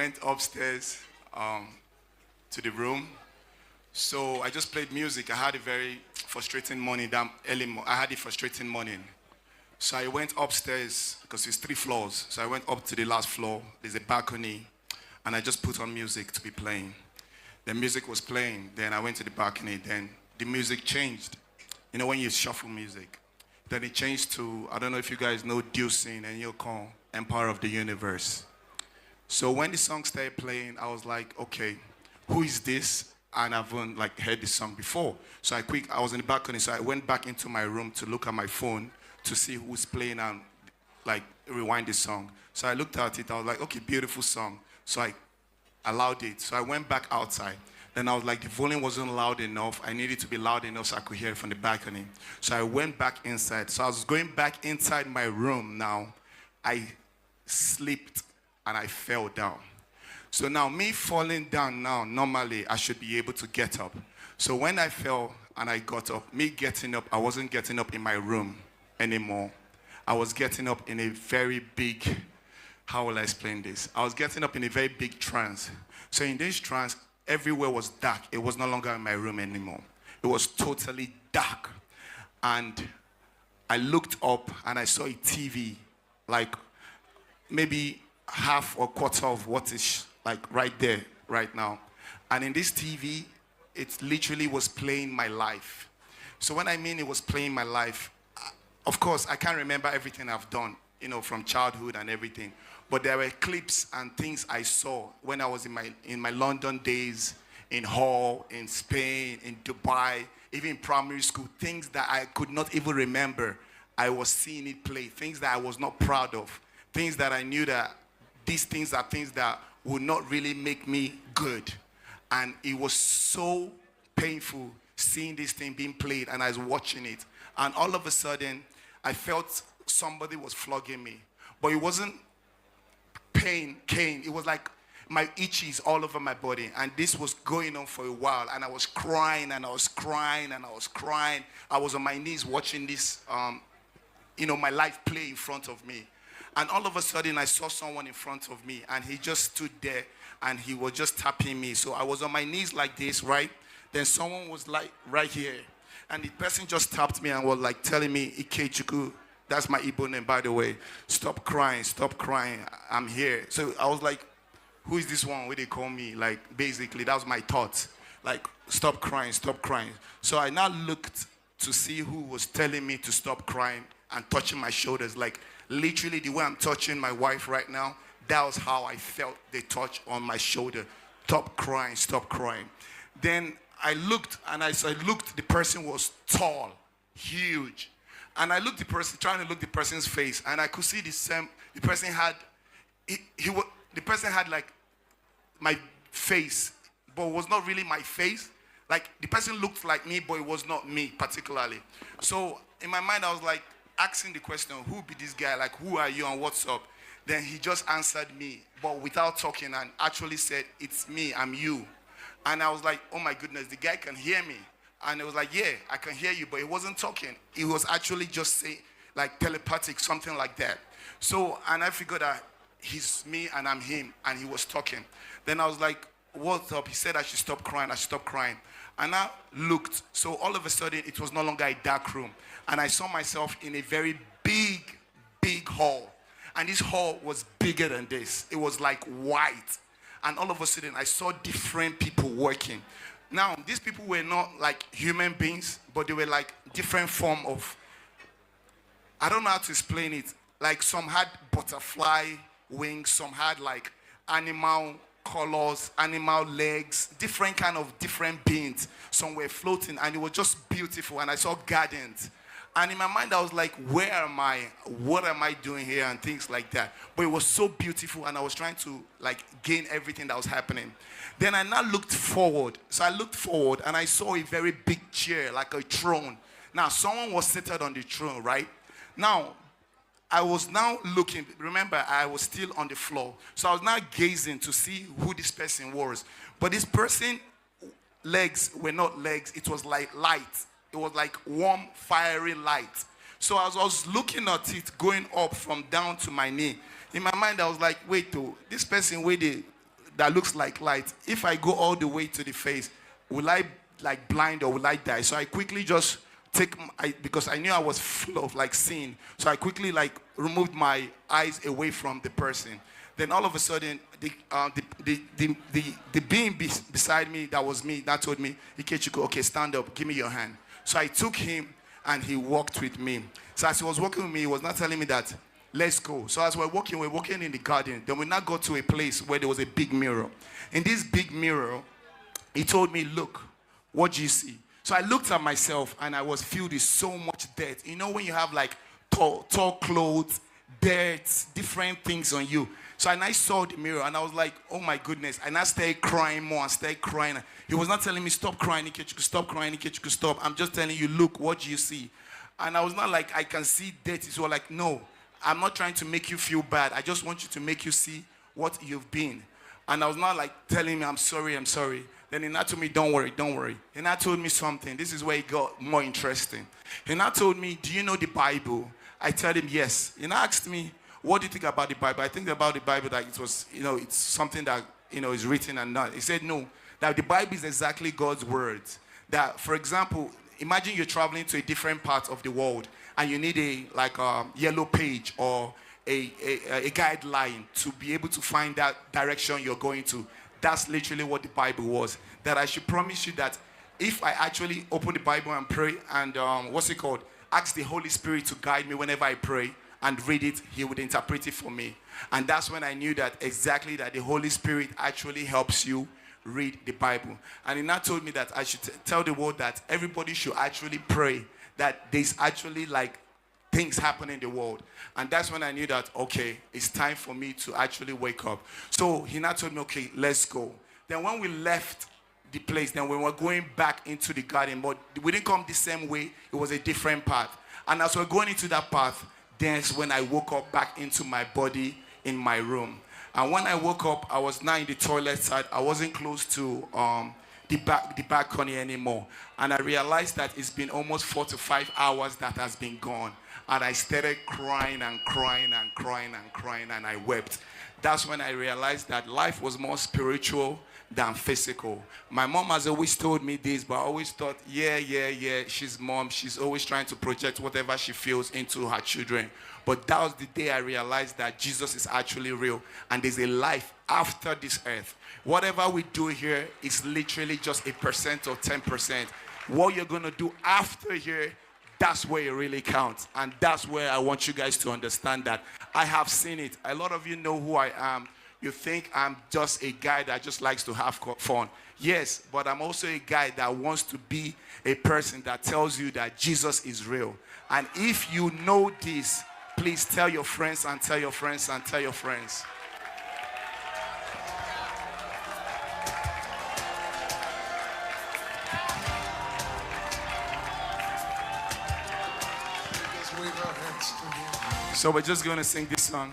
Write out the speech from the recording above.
went upstairs to the room. So I just played music. I had a very frustrating morning that early. I had a frustrating morning. So I went upstairs because it's 3 floors. So I went up to the last floor. There's a balcony, and I just put on music to be playing. The music was playing. Then I went to the balcony. Then the music changed. You know when you shuffle music. Then it changed to, I don't know if you guys know Dunsin and you'll call Empire of the Universe. So when the song started playing, I was like, okay, who is this? And I haven't like heard this song before. So I was in the balcony, so I went back into my room to look at my phone to see who's playing and like rewind the song. So I looked at it, I was like, okay, beautiful song. So I allowed it. So I went back outside. Then I was like, the volume wasn't loud enough. I needed to be loud enough so I could hear it from the balcony. So I went back inside. So I was going back inside my room now. I slipped and I fell down. So now me falling down now, normally I should be able to get up. So when I fell and I got up, me getting up, I wasn't getting up in my room anymore. I was getting up in a very big, how will I explain this? I was getting up in a very big trance. So in this trance, everywhere was dark. It was no longer in my room anymore. It was totally dark. And I looked up and I saw a TV, like maybe half or quarter of what is like right there, right now. And in this TV, it literally was playing my life. So when I mean it was playing my life, of course, I can't remember everything I've done, you know, from childhood and everything. But there were clips and things I saw when I was in my London days, in Hull, in Spain, in Dubai, even in primary school, things that I could not even remember. I was seeing it play, things that I was not proud of, things that I knew that these things are things that would not really make me good. And it was so painful seeing this thing being played and I was watching it. And all of a sudden, I felt somebody was flogging me. But it wasn't pain, cane. It was like my itchies all over my body. And this was going on for a while. And I was crying and I was crying and I was crying. I was on my knees watching this, my life play in front of me. And all of a sudden, I saw someone in front of me. And he just stood there and he was just tapping me. So I was on my knees like this, right? Then someone was like right here. And the person just tapped me and was like telling me, Ikechuku, that's my Igbo name, by the way. Stop crying, I'm here. So I was like, who is this one? What they call me? Like, basically, that was my thoughts. Like, stop crying. So I now looked to see who was telling me to stop crying and touching my shoulders. Like, literally the way I'm touching my wife right now, that was how I felt the touch on my shoulder. Stop crying. Then I looked, and as I looked, the person was tall, huge. And I looked trying to look the person's face, and I could see the person had, the person had like my face, but it was not really my face. Like the person looked like me, but it was not me particularly. So in my mind, I was like asking the question, who be this guy? Like, who are you and what's up? Then he just answered me, but without talking, and actually said, it's me, I'm you. And I was like, oh my goodness, the guy can hear me. And it was like, yeah, I can hear you, but he wasn't talking. He was actually just saying, like telepathic, something like that. So, and I figured that he's me and I'm him, and he was talking. Then I was like, what's up? He said I should stop crying. And I looked. So all of a sudden, it was no longer a dark room. And I saw myself in a very big hall. And this hall was bigger than this. It was like white. And all of a sudden, I saw different people working. Now, these people were not like human beings, but they were like different form of, I don't know how to explain it. Like some had butterfly wings, some had like animal colors, animal legs, different beings. Some were floating, and it was just beautiful. And I saw gardens. And in my mind, I was like, where am I? What am I doing here? And things like that. But it was so beautiful, and I was trying to like gain everything that was happening. Then I now looked forward. So I looked forward, and I saw a very big chair, like a throne. Now, someone was seated on the throne, right? Now, I was now looking. Remember, I was still on the floor. So I was now gazing to see who this person was. But this person, legs were not legs. It was like light. It was like warm, fiery light. So as I was looking at it going up from down to my knee, in my mind I was like, wait, this person where they that looks like light. If I go all the way to the face, will I like blind or will I die? So I quickly just because I knew I was full of like sin. So I quickly like removed my eyes away from the person. Then all of a sudden, the being beside me, that was me, that told me, Ikechukwu, okay, stand up, give me your hand. So I took him and he walked with me. So as he was walking with me, he was not telling me that, let's go. So as we're walking in the garden. Then we now got to a place where there was a big mirror. In this big mirror, he told me, look, what do you see? So I looked at myself and I was filled with so much dirt. You know when you have like tall clothes, dirt, different things on you. So and I saw the mirror and I was like, oh my goodness. And I started crying more and started crying. He was not telling me, stop crying, Ikechukwu, stop crying, Ikechukwu, stop. I'm just telling you, look, what do you see? And I was not like, I can see dirt. So like, no, I'm not trying to make you feel bad. I just want you to make you see what you've been. And I was not like telling me, I'm sorry, I'm sorry. Then he now told me, don't worry, don't worry. He now told me something. This is where it got more interesting. He now told me, do you know the Bible? I told him, yes. He now asked me, what do you think about the Bible? I think about the Bible that it was, it's something that, is written and not. He said, no, that the Bible is exactly God's words. That, for example, imagine you're traveling to a different part of the world and you need a yellow page or a guideline to be able to find that direction you're going to. That's literally what the Bible was. That I should promise you that if I actually open the Bible and pray and, ask the Holy Spirit to guide me whenever I pray and read it, he would interpret it for me. And that's when I knew that exactly that the Holy Spirit actually helps you read the Bible. And he now told me that I should tell the world that everybody should actually pray, that there's actually like things happen in the world. And that's when I knew that, okay, it's time for me to actually wake up. So he now told me, okay, let's go. Then when we left the place, then we were going back into the garden, but we didn't come the same way. It was a different path. And as we're going into that path, that's when I woke up back into my body in my room. And when I woke up, I was now in the toilet side. I wasn't close to the balcony anymore. And I realized that it's been almost 4 to 5 hours that has been gone. And I started crying and crying and crying and crying, and I wept. That's when I realized that life was more spiritual than physical. My mom has always told me this, but I always thought, yeah, she's mom. She's always trying to project whatever she feels into her children. But that was the day I realized that Jesus is actually real, and there's a life after this earth. Whatever we do here is literally just 1% or 10%. What you're going to do after here, that's where it really counts. And that's where I want you guys to understand that I have seen it. A lot of you know who I am. You think I'm just a guy that just likes to have fun. Yes, but I'm also a guy that wants to be a person that tells you that Jesus is real. And if you know this, please tell your friends and tell your friends and tell your friends. So we're just going to sing this song.